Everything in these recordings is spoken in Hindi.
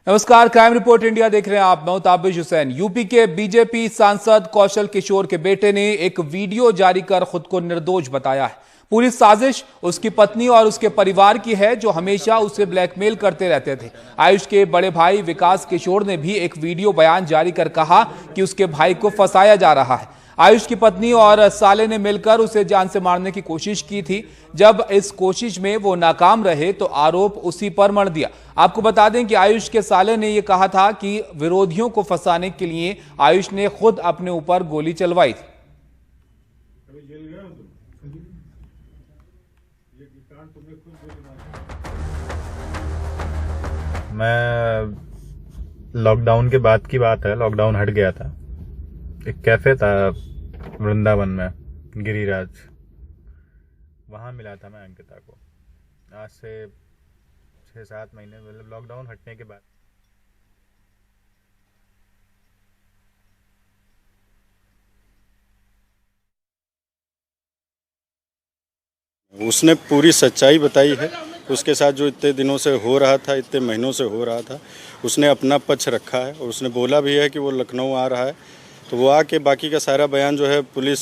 नमस्कार, क्राइम रिपोर्ट इंडिया देख रहे हैं आप। मैं हूं ताबिश हुसैन। यूपी के बीजेपी सांसद कौशल किशोर के बेटे ने एक वीडियो जारी कर खुद को निर्दोष बताया है। पूरी साजिश उसकी पत्नी और उसके परिवार की है, जो हमेशा उसे ब्लैकमेल करते रहते थे। आयुष के बड़े भाई विकास किशोर ने भी एक वीडियो बयान जारी कर कहा कि उसके भाई को फंसाया जा रहा है। आयुष की पत्नी और साले ने मिलकर उसे जान से मारने की कोशिश की थी। जब इस कोशिश में वो नाकाम रहे तो आरोप उसी पर मढ़ दिया। आपको बता दें कि आयुष के साले ने यह कहा था कि विरोधियों को फंसाने के लिए आयुष ने खुद अपने ऊपर गोली चलवाई थी। मैं लॉकडाउन के बाद की बात है, लॉकडाउन हट गया था। एक कैफे था वृंदावन में, गिरिराज, वहां मिला था मैं अंकिता को। आज से 6-7 महीने, मतलब लॉकडाउन हटने के बाद। उसने पूरी सच्चाई बताई है। उसके साथ जो इतने दिनों से हो रहा था, इतने महीनों से हो रहा था, उसने अपना पक्ष रखा है और उसने बोला भी है कि वो लखनऊ आ रहा है, तो वो आके बाकी का सारा बयान जो है पुलिस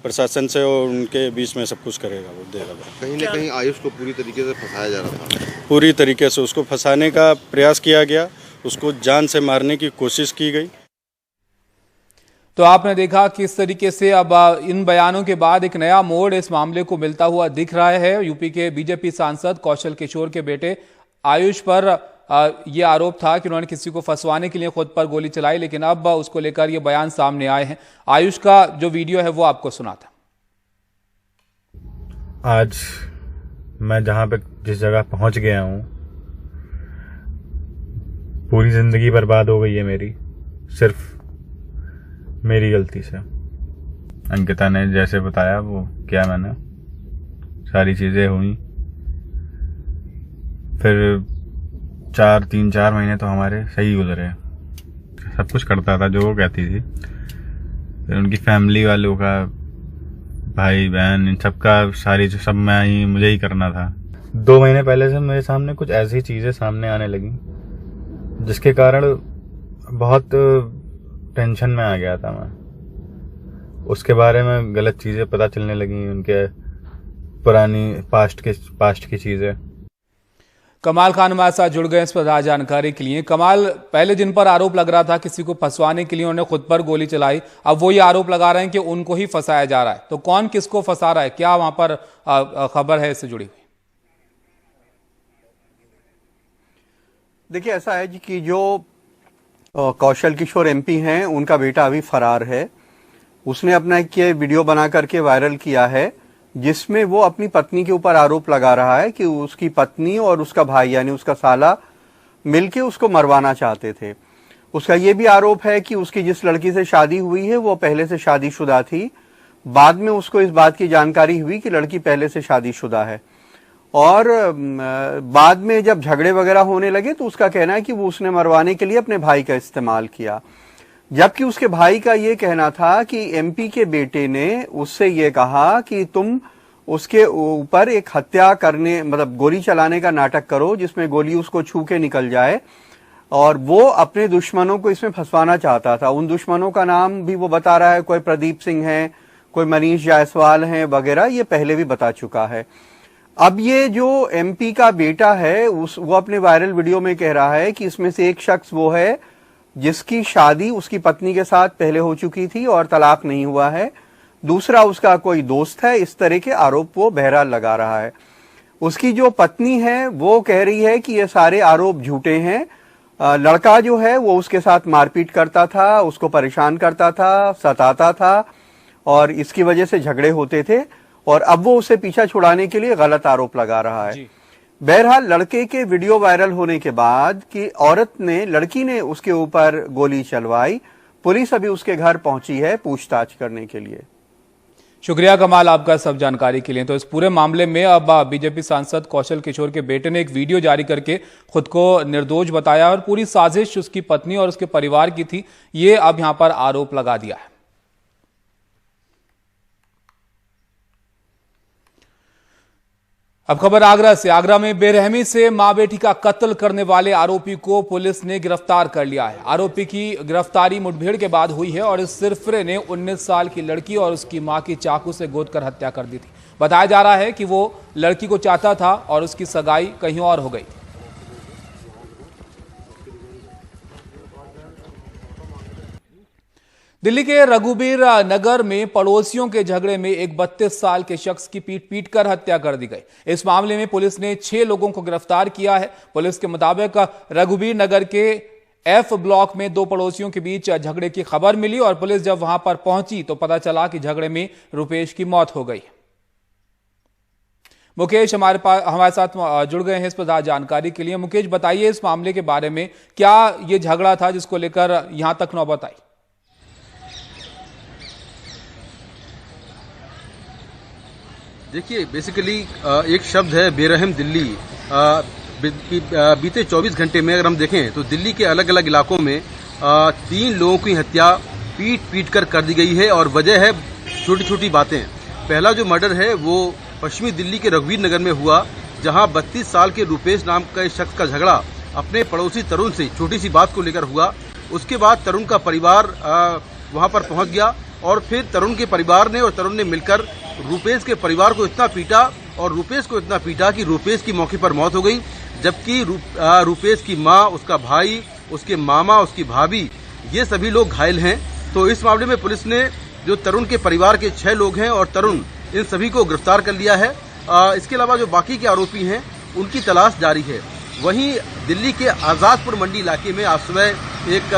प्रशासन से और उनके बीच में सब कुछ करेगा, वो देगा। कहीं ना कहीं आयुष को पूरी तरीके से फंसाया जा रहा था। पूरी तरीके से उसको फंसाने का प्रयास किया गया, उसको जान से मारने की कोशिश की गई। तो आपने देखा किस तरीके से अब इन बयानों के बाद एक नया मोड़ इस मामले को मिलता हुआ दिख रहा है। यूपी के बीजेपी सांसद कौशल किशोर के बेटे आयुष पर यह आरोप था कि उन्होंने किसी को फंसवाने के लिए खुद पर गोली चलाई, लेकिन अब उसको लेकर यह बयान सामने आए हैं। आयुष का जो वीडियो है वो आपको सुनाता। आज मैं जहां पे जिस जगह पहुंच गया हूं, पूरी जिंदगी बर्बाद हो गई है मेरी, सिर्फ मेरी गलती से। अंकिता ने जैसे बताया वो क्या, मैंने सारी चीजें हुई। फिर 3-4 महीने तो हमारे सही गुजरे, सब कुछ करता था जो वो कहती थी। फिर उनकी फैमिली वालों का, भाई बहन, इन सबका सारी सब मुझे ही करना था। 2 महीने पहले से मेरे सामने कुछ ऐसी चीजें सामने आने लगी जिसके कारण बहुत टेंशन में आ गया था मैं। उसके बारे में गलत चीजें पता चलने लगी, उनके पुरानी पास्ट की चीजें। कमाल खान हमारे साथ जुड़ गए इस पर जानकारी के लिए। कमाल, पहले जिन पर आरोप लग रहा था किसी को फंसवाने के लिए उन्होंने खुद पर गोली चलाई, अब वो ये आरोप लगा रहे हैं कि उनको ही फंसाया जा रहा है। तो कौन किसको फंसा रहा है, क्या वहां पर खबर है इससे जुड़ी हुई? देखिए, ऐसा है जी कि जो कौशल किशोर एमपी हैं, उनका बेटा अभी फरार है। उसने अपना एक वीडियो बना करके वायरल किया है, जिसमें वो अपनी पत्नी के ऊपर आरोप लगा रहा है कि उसकी पत्नी और उसका भाई यानी उसका साला मिलके उसको मरवाना चाहते थे। उसका ये भी आरोप है कि उसकी जिस लड़की से शादी हुई है वो पहले से शादीशुदा थी। बाद में उसको इस बात की जानकारी हुई कि लड़की पहले से शादीशुदा है, और बाद में जब झगड़े वगैरह होने लगे तो उसका कहना है कि वो उसने मरवाने के लिए अपने भाई का इस्तेमाल किया। जबकि उसके भाई का ये कहना था कि एमपी के बेटे ने उससे ये कहा कि तुम उसके ऊपर एक हत्या करने, मतलब गोली चलाने का नाटक करो जिसमें गोली उसको छू के निकल जाए, और वो अपने दुश्मनों को इसमें फंसवाना चाहता था। उन दुश्मनों का नाम भी वो बता रहा है, कोई प्रदीप सिंह है, कोई मनीष जायसवाल है वगैरह, ये पहले भी बता चुका है। अब ये जो एमपी का बेटा है वो अपने वायरल वीडियो में कह रहा है कि इसमें से एक शख्स वो है जिसकी शादी उसकी पत्नी के साथ पहले हो चुकी थी और तलाक नहीं हुआ है, दूसरा उसका कोई दोस्त है। इस तरह के आरोप वो बहरहाल लगा रहा है। उसकी जो पत्नी है वो कह रही है कि ये सारे आरोप झूठे हैं। लड़का जो है वो उसके साथ मारपीट करता था, उसको परेशान करता था, सताता था, और इसकी वजह से झगड़े होते थे, और अब वो उसे पीछा छुड़ाने के लिए गलत आरोप लगा रहा है। बहरहाल लड़के के वीडियो वायरल होने के बाद कि लड़की ने उसके ऊपर गोली चलवाई, पुलिस अभी उसके घर पहुंची है पूछताछ करने के लिए। शुक्रिया कमाल आपका सब जानकारी के लिए। तो इस पूरे मामले में अब बीजेपी सांसद कौशल किशोर के बेटे ने एक वीडियो जारी करके खुद को निर्दोष बताया, और पूरी साजिश उसकी पत्नी और उसके परिवार की थी, ये अब यहां पर आरोप लगा दिया है। अब खबर आगरा से। आगरा में बेरहमी से मां बेटी का कत्ल करने वाले आरोपी को पुलिस ने गिरफ्तार कर लिया है। आरोपी की गिरफ्तारी मुठभेड़ के बाद हुई है और इस सिरफिरे ने 19 साल की लड़की और उसकी मां की चाकू से गोदकर हत्या कर दी थी। बताया जा रहा है कि वो लड़की को चाहता था और उसकी सगाई कहीं और हो गई। दिल्ली के रघुबीर नगर में पड़ोसियों के झगड़े में एक 32 साल के शख्स की पीट कर हत्या कर दी गई। इस मामले में पुलिस ने 6 लोगों को गिरफ्तार किया है। पुलिस के मुताबिक रघुबीर नगर के एफ ब्लॉक में 2 पड़ोसियों के बीच झगड़े की खबर मिली और पुलिस जब वहां पर पहुंची तो पता चला कि झगड़े में रुपेश की मौत हो गई। मुकेश हमारे साथ जुड़ गए हैं इस पर जानकारी के लिए। मुकेश, बताइए इस मामले के बारे में, क्या ये झगड़ा था जिसको लेकर यहां तक नौबत आई? देखिए, बेसिकली एक शब्द है बेरहम दिल्ली। बीते 24 घंटे में अगर हम देखें तो दिल्ली के अलग अलग इलाकों में 3 लोगों की हत्या पीट कर दी गई है और वजह है छोटी छोटी बातें। पहला जो मर्डर है वो पश्चिमी दिल्ली के रघुवीर नगर में हुआ, जहां 32 साल के रुपेश नाम का एक शख्स का झगड़ा अपने पड़ोसी तरुण से छोटी सी बात को लेकर हुआ। उसके बाद तरुण का परिवार वहां पर पहुंच गया और फिर तरुण के परिवार ने और तरुण ने मिलकर रुपेश के परिवार को इतना पीटा और रुपेश को इतना पीटा कि रुपेश की मौके पर मौत हो गई, जबकि रुपेश की मां, उसका भाई, उसके मामा, उसकी भाभी, ये सभी लोग घायल हैं। तो इस मामले में पुलिस ने जो तरुण के परिवार के 6 लोग हैं और तरुण, इन सभी को गिरफ्तार कर लिया है। इसके अलावा जो बाकी के आरोपी हैं उनकी तलाश जारी है। वहीं दिल्ली के आजादपुर मंडी इलाके में आज सुबह एक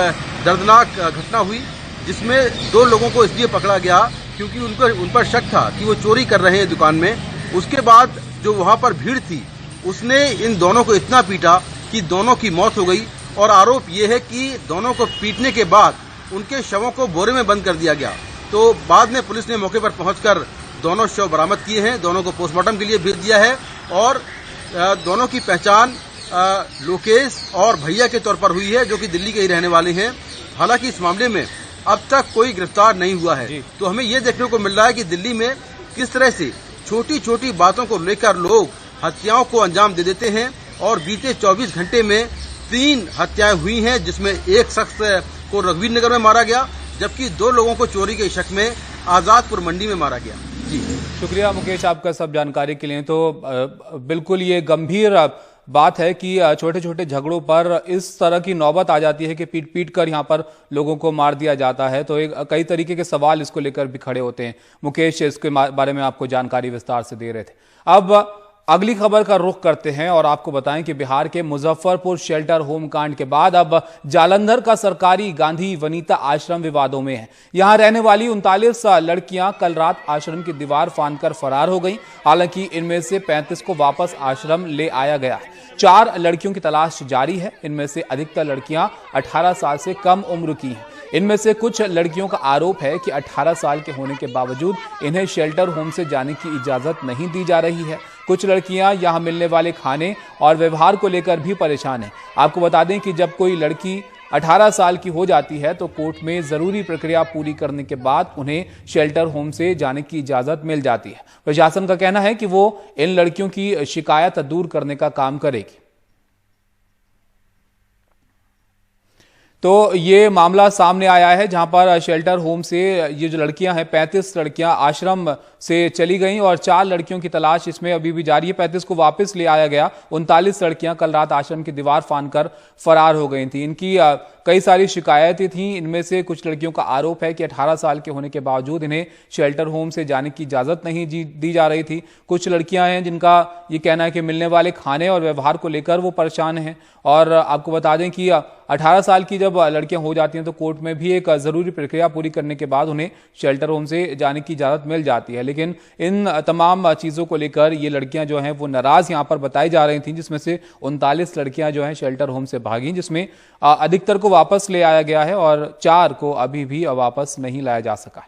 दर्दनाक घटना हुई, जिसमें 2 लोगों को इसलिए पकड़ा गया क्योंकि उन पर शक था कि वो चोरी कर रहे हैं दुकान में। उसके बाद जो वहां पर भीड़ थी उसने इन दोनों को इतना पीटा कि दोनों की मौत हो गई और आरोप ये है कि दोनों को पीटने के बाद उनके शवों को बोरे में बंद कर दिया गया। तो बाद में पुलिस ने मौके पर पहुंचकर दोनों शव बरामद किए हैं, दोनों को पोस्टमार्टम के लिए भेज दिया है और दोनों की पहचान लोकेश और भैया के तौर पर हुई है, जो कि दिल्ली के ही रहने वाले हैं। हालांकि इस मामले में अब तक कोई गिरफ्तार नहीं हुआ है। तो हमें ये देखने को मिल रहा है कि दिल्ली में किस तरह से छोटी छोटी बातों को लेकर लोग हत्याओं को अंजाम दे देते हैं और बीते 24 घंटे में 3 हत्याएं हुई हैं, जिसमें एक शख्स को रघुवीर नगर में मारा गया, जबकि 2 लोगों को चोरी के शक में आजादपुर मंडी में मारा गया। जी शुक्रिया मुकेश आपका सब जानकारी के लिए। तो बिल्कुल ये गंभीर बात है कि छोटे छोटे झगड़ों पर इस तरह की नौबत आ जाती है कि पीट कर यहां पर लोगों को मार दिया जाता है। तो कई तरीके के सवाल इसको लेकर भी खड़े होते हैं। मुकेश इसके बारे में आपको जानकारी विस्तार से दे रहे थे। अब अगली खबर का रुख करते हैं और आपको बताएं कि बिहार के मुजफ्फरपुर शेल्टर होम कांड के बाद अब जालंधर का सरकारी गांधी वनिता आश्रम विवादों में है। यहां रहने वाली 39 लड़कियां कल रात आश्रम की दीवार फांदकर फरार हो गईं। हालांकि इनमें से 35 को वापस आश्रम ले आया गया है। 4 लड़कियों की तलाश जारी है। इनमें से अधिकतर लड़कियां 18 साल से कम उम्र की हैं। इनमें से कुछ लड़कियों का आरोप है कि 18 साल के होने के बावजूद इन्हें शेल्टर होम से जाने की इजाजत नहीं दी जा रही है। कुछ लड़कियां यहां मिलने वाले खाने और व्यवहार को लेकर भी परेशान हैं। आपको बता दें कि जब कोई लड़की 18 साल की हो जाती है तो कोर्ट में जरूरी प्रक्रिया पूरी करने के बाद उन्हें शेल्टर होम से जाने की इजाजत मिल जाती है। प्रशासन का कहना है कि वो इन लड़कियों की शिकायत दूर करने का काम करेगी। तो ये मामला सामने आया है जहां पर शेल्टर होम से ये जो लड़कियां हैं, 35 लड़कियां आश्रम से चली गईं और 4 लड़कियों की तलाश इसमें अभी भी जारी है। 35 को वापस ले आया गया। 39 लड़कियां कल रात आश्रम की दीवार फांदकर फरार हो गई थी। इनकी कई सारी शिकायतें थीं। इनमें से कुछ लड़कियों का आरोप है कि 18 साल के होने के बावजूद इन्हें शेल्टर होम से जाने की इजाजत नहीं दी जा रही थी। कुछ लड़कियां हैं जिनका ये कहना है कि मिलने वाले खाने और व्यवहार को लेकर वो परेशान हैं। और आपको बता दें कि 18 साल की जब लड़कियां हो जाती हैं तो कोर्ट में भी एक जरूरी प्रक्रिया पूरी करने के बाद उन्हें शेल्टर होम से जाने की इजाजत मिल जाती है। लेकिन इन तमाम चीजों को लेकर ये लड़कियां जो हैं वो नाराज यहां पर बताई जा रही थी, जिसमें से 39 लड़कियां जो हैं शेल्टर होम से भागी, जिसमें अधिकतर को वापस ले आया गया है और 4 को अभी भी वापस नहीं लाया जा सका है।